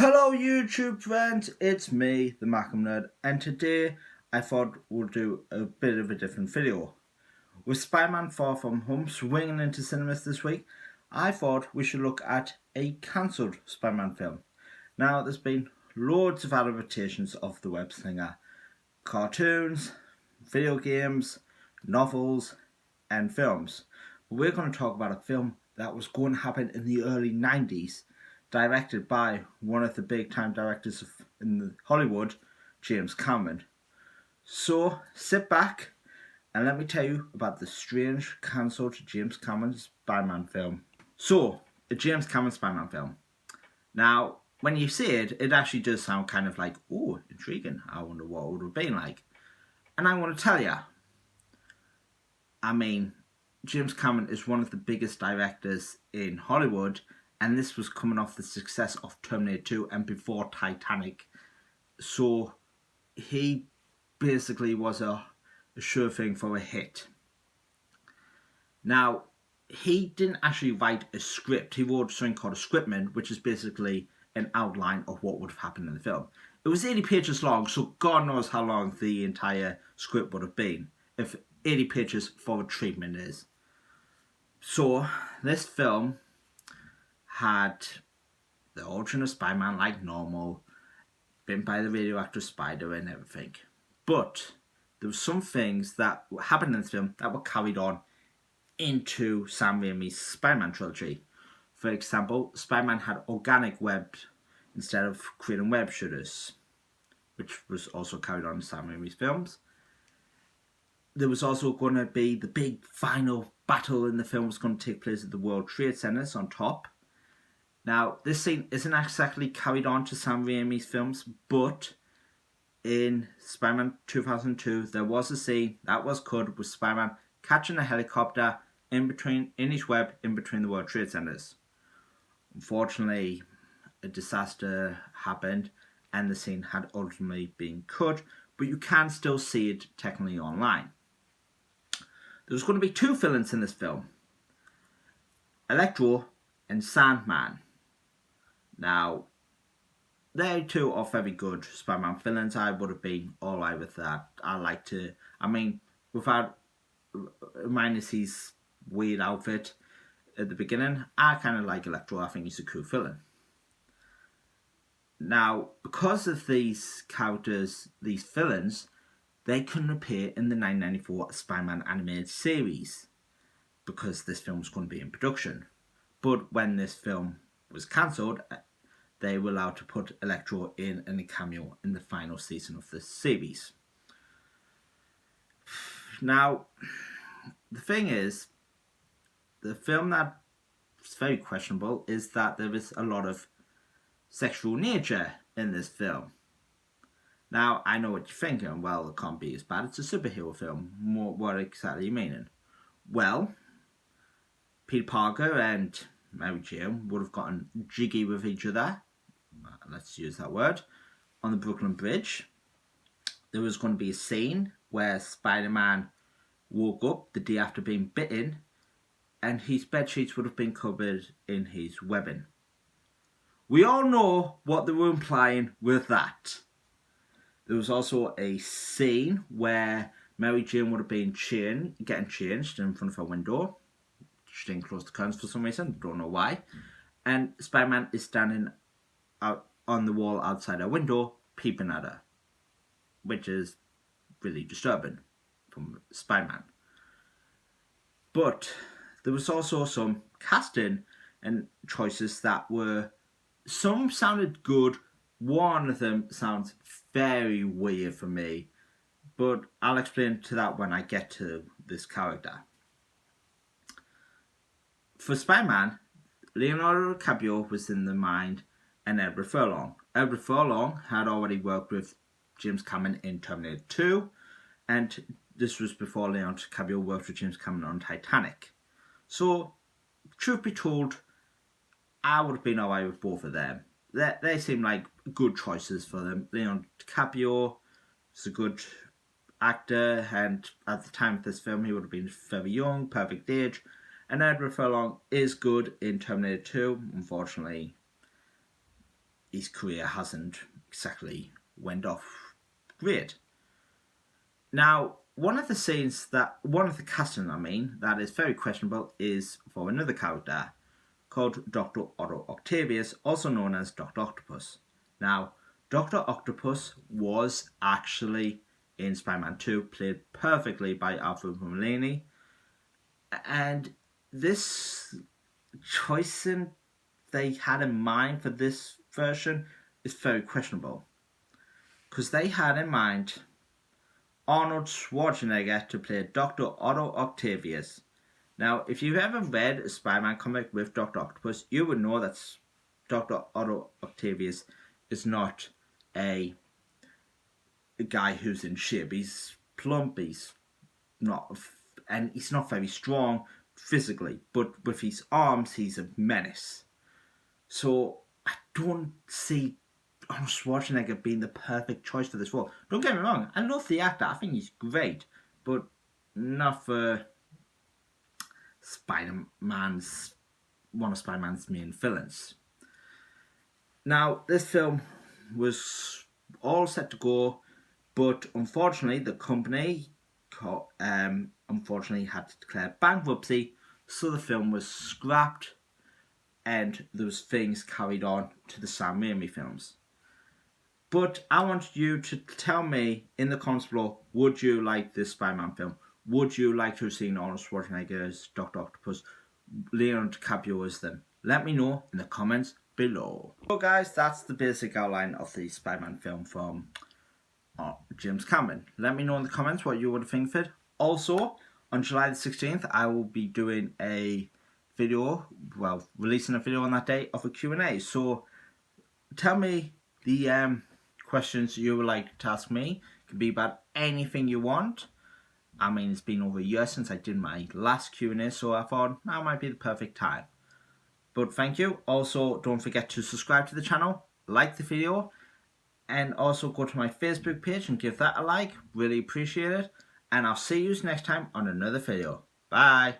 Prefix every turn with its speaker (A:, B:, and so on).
A: Hello YouTube friends, it's me, the Mackem Nerd, and today I thought we'll do a bit of a different video. With Spider-Man Far From Home swinging into cinemas this week, I thought we should look at a cancelled Spider-Man film. Now there's been loads of adaptations of the web slinger, cartoons, video games, novels, and films. But we're going to talk about a film that was going to happen in the early 90s, directed by one of the big time directors in Hollywood, James Cameron. So sit back and let me tell you about the strange cancelled James Cameron Spider-Man film. So, a James Cameron Spider-Man film. Now, when you see it, it actually does sound kind of like, oh, intriguing. I wonder what it would have been like. And I want to tell you, James Cameron is one of the biggest directors in Hollywood, and this was coming off the success of Terminator 2 and before Titanic. So he basically was a sure thing for a hit. Now, he didn't actually write a script. He wrote something called a scriptment, which is basically an outline of what would have happened in the film. It was 80 pages long, so God knows how long the entire script would have been, if 80 pages for a treatment is. So, this film had the origin of Spider-Man like normal, bitten by the radioactive spider and everything. But there were some things that happened in the film that were carried on into Sam Raimi's Spider-Man trilogy. For example, Spider-Man had organic webs instead of creating web shooters, which was also carried on in Sam Raimi's films. There was also going to be the big final battle in the film was going to take place at the World Trade Centers on top. Now, this scene isn't exactly carried on to Sam Raimi's films, but in Spider-Man 2002, there was a scene that was cut with Spider-Man catching a helicopter in his web in between the World Trade Centers. Unfortunately, a disaster happened and the scene had ultimately been cut, but you can still see it technically online. There's going to be two villains in this film, Electro and Sandman. Now, they two are very good Spider-Man villains. I would have been alright with that. Without minus his weird outfit at the beginning, I kind of like Electro. I think he's a cool villain. Now, because of these characters, these villains, they couldn't appear in the 1994 Spider-Man animated series because this film was going to be in production. But when this film was cancelled, they were allowed to put Electro in a cameo in the final season of the series. Now, the thing is, the film that's very questionable is that there is a lot of sexual nature in this film. Now, I know what you're thinking. Well, it can't be as bad. It's a superhero film. What exactly are you meaning? Well, Peter Parker and Mary Jane would have gotten jiggy with each other, let's use that word, on the Brooklyn Bridge. There was going to be a scene where Spider-Man woke up the day after being bitten and his bedsheets would have been covered in his webbing. We all know what they were implying with that. There was also a scene where Mary Jane would have been getting changed in front of her window. She didn't close the curtains for some reason, don't know why. And Spider-Man is standing out on the wall outside her window, peeping at her, which is really disturbing from Spider-Man. But there was also some casting and choices that were, some sounded good, one of them sounds very weird for me, but I'll explain to that when I get to this character. For Spider-Man, Leonardo DiCaprio was in the mind and Edward Furlong. Edward Furlong had already worked with James Cameron in Terminator 2, and this was before Leonardo DiCaprio worked with James Cameron on Titanic. So, truth be told, I would have been alright with both of them. They seem like good choices for them. Leonardo DiCaprio is a good actor, and at the time of this film, he would have been very young, perfect age. And Edward Furlong is good in Terminator 2. Unfortunately, his career hasn't exactly went off great. Now, one of the casting, that is very questionable is for another character called Dr. Otto Octavius, also known as Dr. Octopus. Now, Dr. Octopus was actually in Spider-Man 2, played perfectly by Alfred Molina, and this choice they had in mind for this version is very questionable, because they had in mind Arnold Schwarzenegger to play Dr. Otto Octavius. Now, if you've ever read a Spider-Man comic with Dr. Octopus, you would know that Dr. Otto Octavius is not a guy who's in shape. He's plump, he's not very strong physically, but with his arms, he's a menace. So I don't see Arnold Schwarzenegger being the perfect choice for this role. Don't get me wrong, I love the actor, I think he's great, but not for one of Spider-Man's main villains. Now, this film was all set to go, but unfortunately the company had to declare bankruptcy, so the film was scrapped and those things carried on to the Sam Raimi films. But I want you to tell me in the comments below, would you like this Spider-Man film? Would you like to have seen Arnold Schwarzenegger as Dr. Octopus, Leonardo DiCaprio as them? Let me know in the comments below. So guys, that's the basic outline of the Spider-Man film from James Cameron. Let me know in the comments what you would think of it. Also, on July the 16th, I will be doing releasing a video on that day of a Q&A. So tell me the questions you would like to ask me. It can be about anything you want. I mean, it's been over a year since I did my last Q&A, so I thought now might be the perfect time. But thank you. Also, don't forget to subscribe to the channel, like the video, and also go to my Facebook page and give that a like. Really appreciate it. And I'll see you next time on another video. Bye.